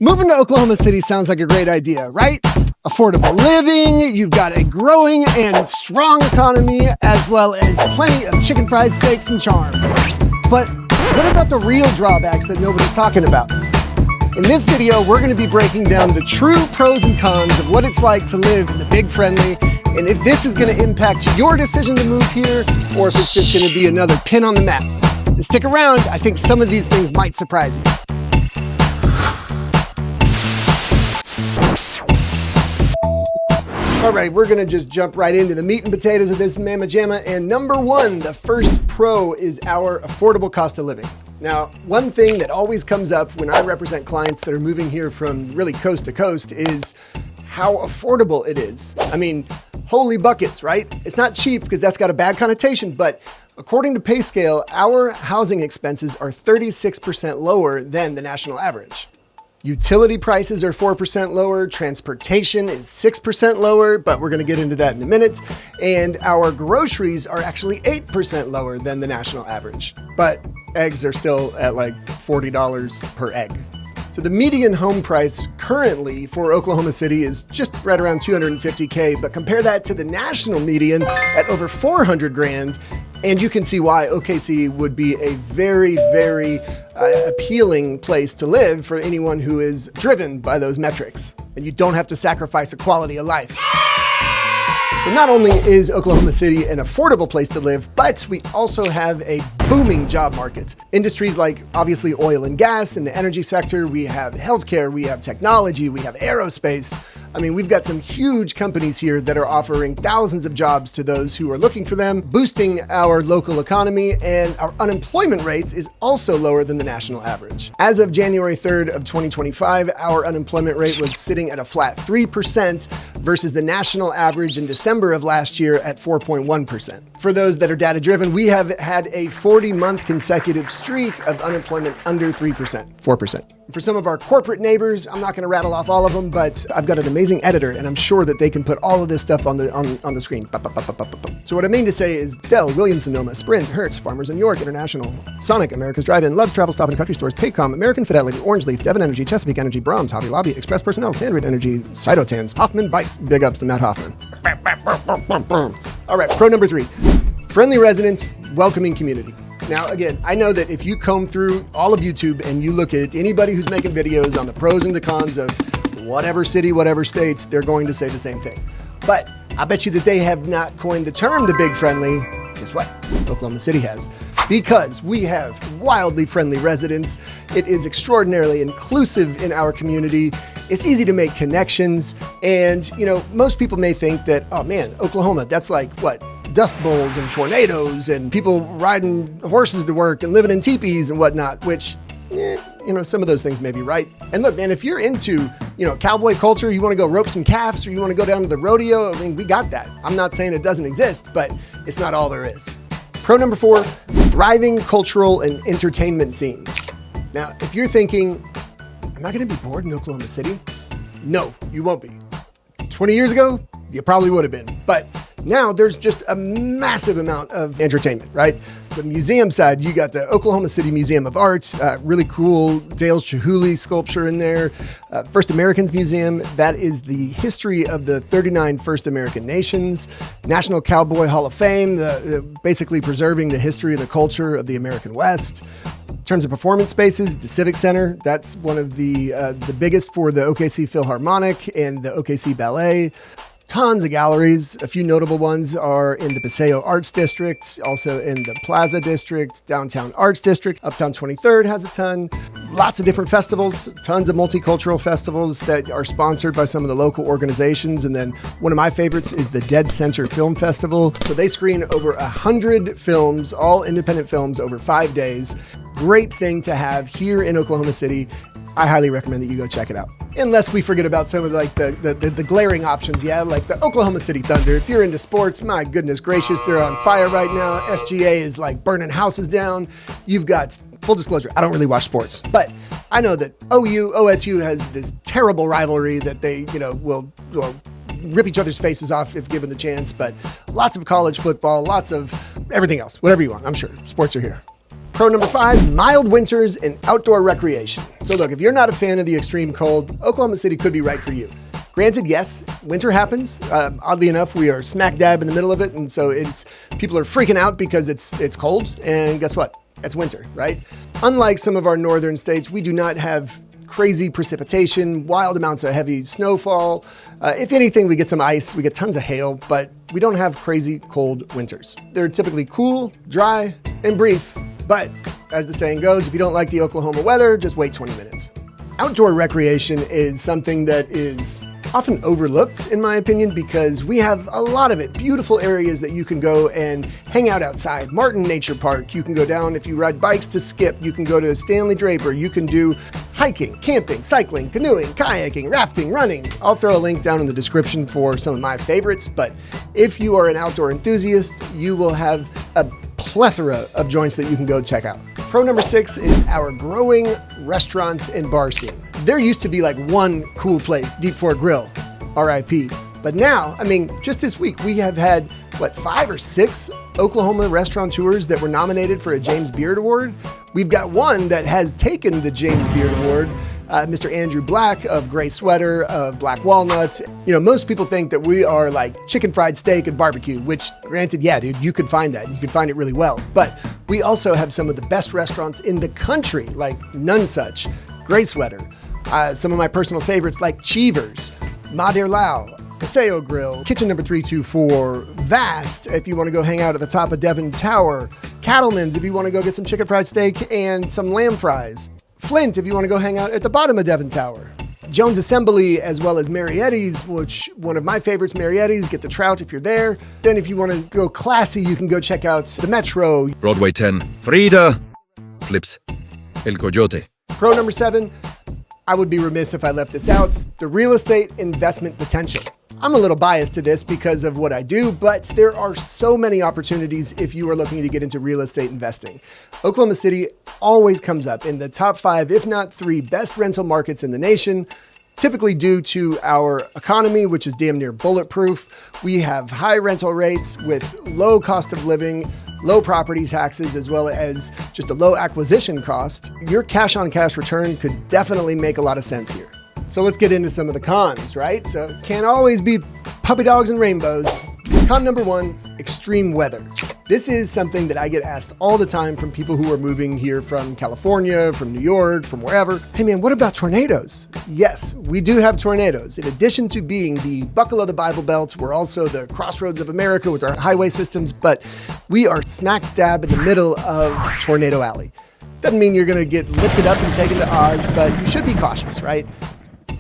Moving to Oklahoma City sounds like a great idea, right? Affordable living, you've got a growing and strong economy, as well as plenty of chicken fried steaks and charm. But what about the real drawbacks that nobody's talking about? In this video, we're going to be breaking down the true pros and cons of what it's like to live in the Big Friendly, and if this is going to impact your decision to move here, or if it's just going to be another pin on the map. And stick around, I think some of these things might surprise you. All right, we're gonna just jump right into the meat and potatoes of this mamma jamma. And number one, the first pro is our affordable cost of living. Now, one thing that always comes up when I represent clients that are moving here from really coast to coast is how affordable it is. I mean, holy buckets, right? It's not cheap because that's got a bad connotation, but according to PayScale, our housing expenses are 36% lower than the national average. Utility prices are 4% lower, transportation is 6% lower, but we're gonna get into that in a minute. And our groceries are actually 8% lower than the national average. But eggs are still at like $40 per egg. So the median home price currently for Oklahoma City is just right around $250K, but compare that to the national median at over 400 grand. And you can see why OKC would be a very, very appealing place to live for anyone who is driven by those metrics. And you don't have to sacrifice a quality of life. So not only is Oklahoma City an affordable place to live, but we also have a booming job market. Industries like obviously oil and gas and the energy sector, we have healthcare, we have technology, we have aerospace. I mean, we've got some huge companies here that are offering thousands of jobs to those who are looking for them, boosting our local economy, and our unemployment rates is also lower than the national average. As of January 3rd of 2025, our unemployment rate was sitting at a flat 3% versus the national average in December of last year at 4.1%. For those that are data driven, we have had a 40-month consecutive streak of unemployment under 3%, 4%. For some of our corporate neighbors, I'm not going to rattle off all of them, but I've got an amazing editor, and I'm sure that they can put all of this stuff on the screen. So what I mean to say is Dell, Williams-Sonoma, Sprint, Hertz, Farmers in York, International, Sonic, America's Drive-In, Love's Travel Stop and Country Stores, Paycom, American Fidelity, Orange Leaf, Devon Energy, Chesapeake Energy, Brahms, Hobby Lobby, Express Personnel, Sandrid Energy, Cytotans, Hoffman Bikes, big ups to Matt Hoffman. All right, pro number 3, friendly residents, welcoming community. Now, again, I know that if you comb through all of YouTube and you look at anybody who's making videos on the pros and the cons of whatever city, whatever states, they're going to say the same thing. But I bet you that they have not coined the term the Big Friendly. Guess what? Oklahoma City has. Because we have wildly friendly residents. It is extraordinarily inclusive in our community. It's easy to make connections. And, you know, most people may think that, oh man, Oklahoma, that's like what? Dust bowls and tornadoes and people riding horses to work and living in teepees and whatnot, which, some of those things may be right. And look, man, if you're into, cowboy culture, you want to go rope some calves or you want to go down to the rodeo, I mean, we got that. I'm not saying it doesn't exist, but it's not all there is. Pro number 4, thriving cultural and entertainment scene. Now, if you're thinking, am I going to be bored in Oklahoma City? No, you won't be. 20 years ago, you probably would have been, but now there's just a massive amount of entertainment, right? The museum side, you got the Oklahoma City Museum of Art, really cool Dale Chihuly sculpture in there. First Americans Museum, that is the history of the 39 First American nations. National Cowboy Hall of Fame, basically preserving the history of the culture of the American West. In terms of performance spaces, the Civic Center, that's one of the biggest for the OKC Philharmonic and the OKC Ballet. Tons of galleries. A few notable ones are in the Paseo Arts District, also in the Plaza District, Downtown Arts District. Uptown 23rd has a ton. Lots of different festivals, tons of multicultural festivals that are sponsored by some of the local organizations. And then one of my favorites is the Dead Center Film Festival. So they screen over 100 films, all independent films, over 5 days. Great thing to have here in Oklahoma City. I highly recommend that you go check it out. Unless we forget about some of like the glaring options, like the Oklahoma City Thunder. If you're into sports, my goodness gracious, they're on fire right now. SGA is like burning houses down. You've got, full disclosure, I don't really watch sports, but I know that OSU has this terrible rivalry that they, will rip each other's faces off if given the chance, but lots of college football, lots of everything else, whatever you want, I'm sure. Sports are here. Pro number 5, mild winters and outdoor recreation. So look, if you're not a fan of the extreme cold, Oklahoma City could be right for you. Granted, yes, winter happens. Oddly enough, we are smack dab in the middle of it, and so people are freaking out because it's cold, and guess what? It's winter, right? Unlike some of our northern states, we do not have crazy precipitation, wild amounts of heavy snowfall. If anything, we get some ice, we get tons of hail, but we don't have crazy cold winters. They're typically cool, dry, and brief, but as the saying goes, if you don't like the Oklahoma weather, just wait 20 minutes. Outdoor recreation is something that is often overlooked, in my opinion, because we have a lot of it. Beautiful areas that you can go and hang out outside. Martin Nature Park, you can go down if you ride bikes to Skip. You can go to Stanley Draper. You can do hiking, camping, cycling, canoeing, kayaking, rafting, running. I'll throw a link down in the description for some of my favorites, but if you are an outdoor enthusiast, you will have a plethora of joints that you can go check out. Pro number 6 is our growing restaurants and bar scene. There used to be like one cool place, Deep Fork Grill, RIP. But now, just this week, we have had, 5 or 6 Oklahoma restaurateurs that were nominated for a James Beard Award. We've got one that has taken the James Beard Award, Mr. Andrew Black of Gray Sweater, of Black Walnuts. Most people think that we are like chicken fried steak and barbecue, which granted, yeah, dude, you could find that. You could find it really well. But we also have some of the best restaurants in the country, like None Such, Gray Sweater, some of my personal favorites like Cheevers, Madir Lau, Paseo Grill, Kitchen Number 324, Vast, if you want to go hang out at the top of Devon Tower, Cattleman's, if you want to go get some chicken fried steak and some lamb fries, Flint, if you want to go hang out at the bottom of Devon Tower, Jones Assembly, as well as Marietti's, which one of my favorites, Marietti's, get the trout if you're there. Then if you want to go classy, you can go check out the Metro, Broadway 10, Frida, Flips, El Coyote. Pro number 7, I would be remiss if I left this out, the real estate investment potential. I'm a little biased to this because of what I do, but there are so many opportunities if you are looking to get into real estate investing. Oklahoma City always comes up in the top 5, if not 3 best rental markets in the nation, typically due to our economy, which is damn near bulletproof. We have high rental rates with low cost of living, low property taxes, as well as just a low acquisition cost. Your cash on cash return could definitely make a lot of sense here. So let's get into some of the cons, right? So can't always be puppy dogs and rainbows. Con number 1, extreme weather. This is something that I get asked all the time from people who are moving here from California, from New York, from wherever. Hey man, what about tornadoes? Yes, we do have tornadoes. In addition to being the buckle of the Bible Belt, we're also the crossroads of America with our highway systems, but we are smack dab in the middle of Tornado Alley. Doesn't mean you're gonna get lifted up and taken to Oz, but you should be cautious, right?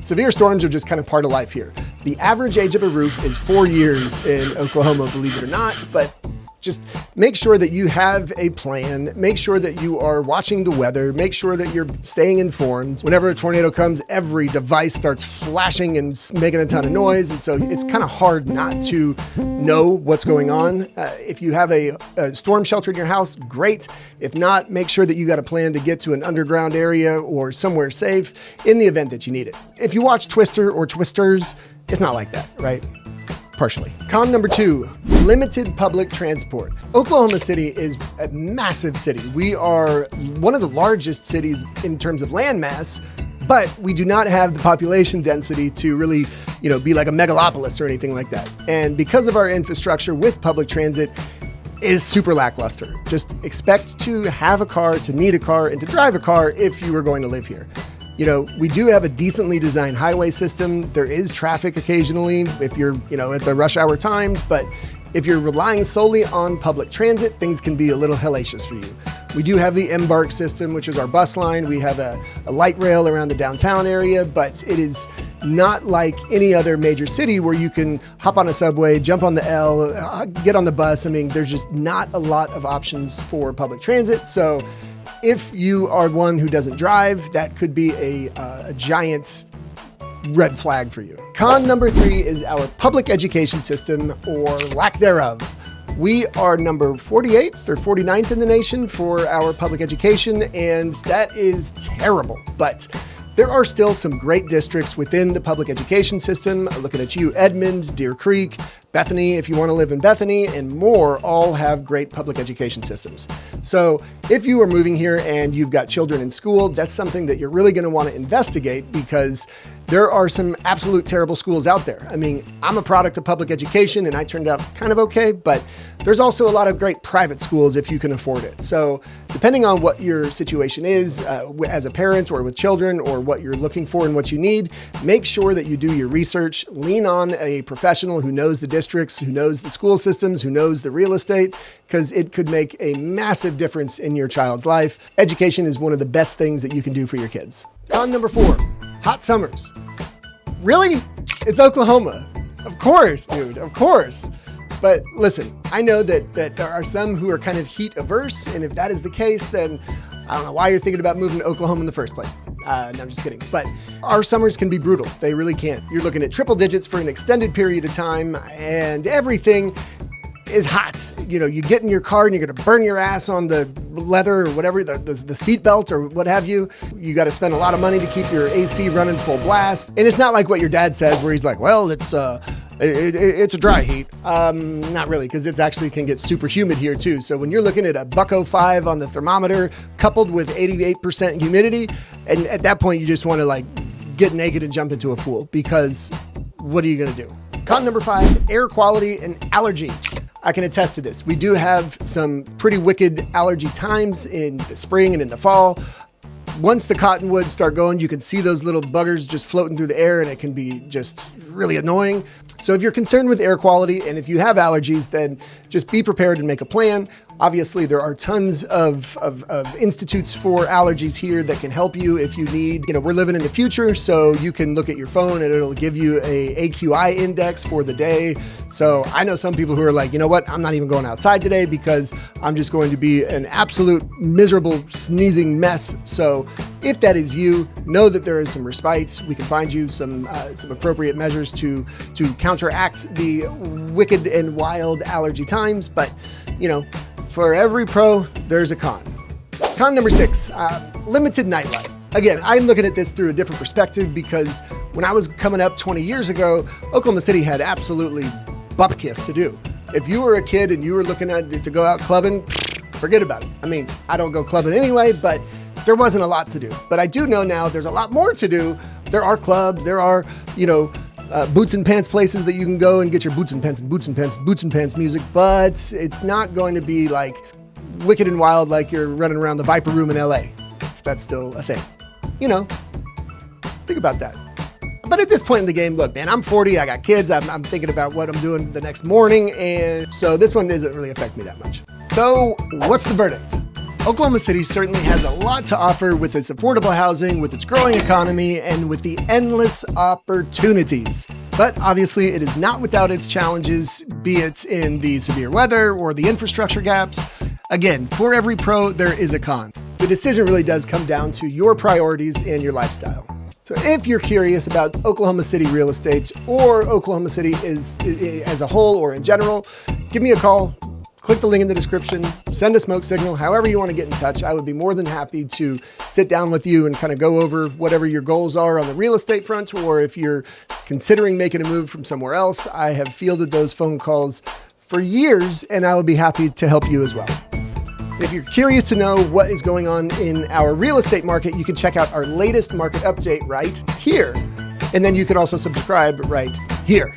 Severe storms are just kind of part of life here. The average age of a roof is 4 years in Oklahoma, believe it or not, but just make sure that you have a plan. Make sure that you are watching the weather. Make sure that you're staying informed. Whenever a tornado comes, every device starts flashing and making a ton of noise. And so it's kind of hard not to know what's going on. If you have a storm shelter in your house, great. If not, make sure that you got a plan to get to an underground area or somewhere safe in the event that you need it. If you watch Twister or Twisters, it's not like that, right? Partially. Con number 2, limited public transport. Oklahoma City is a massive city. We are one of the largest cities in terms of land mass, but we do not have the population density to really, be like a megalopolis or anything like that. And because of our infrastructure with public transit is super lackluster. Just expect to have a car, to need a car, and to drive a car if you are going to live here. We do have a decently designed highway system. There is traffic occasionally if you're, at the rush hour times, but if you're relying solely on public transit, things can be a little hellacious for you. We do have the Embark system, which is our bus line. We have a light rail around the downtown area, but it is not like any other major city where you can hop on a subway, jump on the L, get on the bus. There's just not a lot of options for public transit. So if you are one who doesn't drive, that could be a giant red flag for you. Con number 3 is our public education system, or lack thereof. We are number 48th or 49th in the nation for our public education, and that is terrible. But There are still some great districts within the public education system. Looking at you, Edmond, Deer Creek, Bethany, if you want to live in Bethany, and more, all have great public education systems. So if you are moving here and you've got children in school, that's something that you're really going to want to investigate, because there are some absolute terrible schools out there. I mean, I'm a product of public education and I turned out kind of okay, but there's also a lot of great private schools if you can afford it. So depending on what your situation is as a parent or with children, or what you're looking for and what you need, make sure that you do your research. Lean on a professional who knows the districts, who knows the school systems, who knows the real estate, because it could make a massive difference in your child's life. Education is one of the best things that you can do for your kids. Con number 4, hot summers. Really? It's Oklahoma. Of course, dude, of course. But listen, I know that there are some who are kind of heat averse, and if that is the case, then I don't know why you're thinking about moving to Oklahoma in the first place. No, I'm just kidding. But our summers can be brutal. They really can. You're looking at triple digits for an extended period of time, and everything is hot. You know, you get in your car and you're going to burn your ass on the leather or whatever, the seat belt or what have you. You got to spend a lot of money to keep your AC running full blast. And it's not like what your dad says where he's like, well, it's a dry heat. Not really, because it's actually can get super humid here too. So when you're looking at a $105 on the thermometer coupled with 88% humidity, and at that point you just want to like get naked and jump into a pool, because what are you going to do? Con number 5, air quality and allergy. I can attest to this. We do have some pretty wicked allergy times in the spring and in the fall. Once the cottonwoods start going, you can see those little buggers just floating through the air, and it can be just really annoying. So if you're concerned with air quality and if you have allergies, then just be prepared and make a plan. Obviously, there are tons of institutes for allergies here that can help you if you need. You know, we're living in the future, so you can look at your phone and it'll give you a AQI index for the day. So I know some people who are like, you know what, I'm not even going outside today because I'm just going to be an absolute miserable sneezing mess. So if that is you, know that there is some respite. We can find you some appropriate measures to counteract the wicked and wild allergy times. But, you know, for every pro, there's a con. Con number 6, limited nightlife. Again, I'm looking at this through a different perspective, because when I was coming up 20 years ago, Oklahoma City had absolutely bupkis to do. If you were a kid and you were looking to go out clubbing, forget about it. I mean, I don't go clubbing anyway, but there wasn't a lot to do. But I do know now there's a lot more to do. There are clubs, there are, boots and pants places that you can go and get your boots and pants music, but it's not going to be like wicked and wild like you're running around the Viper Room in LA, if that's still a thing. You know, think about that. But at this point in the game, look, man, I'm 40, I got kids, I'm thinking about what I'm doing the next morning, and so this one doesn't really affect me that much. So what's the verdict? Oklahoma City certainly has a lot to offer with its affordable housing, with its growing economy, and with the endless opportunities. But obviously, it is not without its challenges, be it in the severe weather or the infrastructure gaps. Again, for every pro, there is a con. The decision really does come down to your priorities and your lifestyle. So if you're curious about Oklahoma City real estate, or Oklahoma City as a whole or in general, give me a call. Click the link in the description, send a smoke signal, however you want to get in touch. I would be more than happy to sit down with you and kind of go over whatever your goals are on the real estate front, or if you're considering making a move from somewhere else. I have fielded those phone calls for years, and I would be happy to help you as well. If you're curious to know what is going on in our real estate market, you can check out our latest market update right here. And then you can also subscribe right here.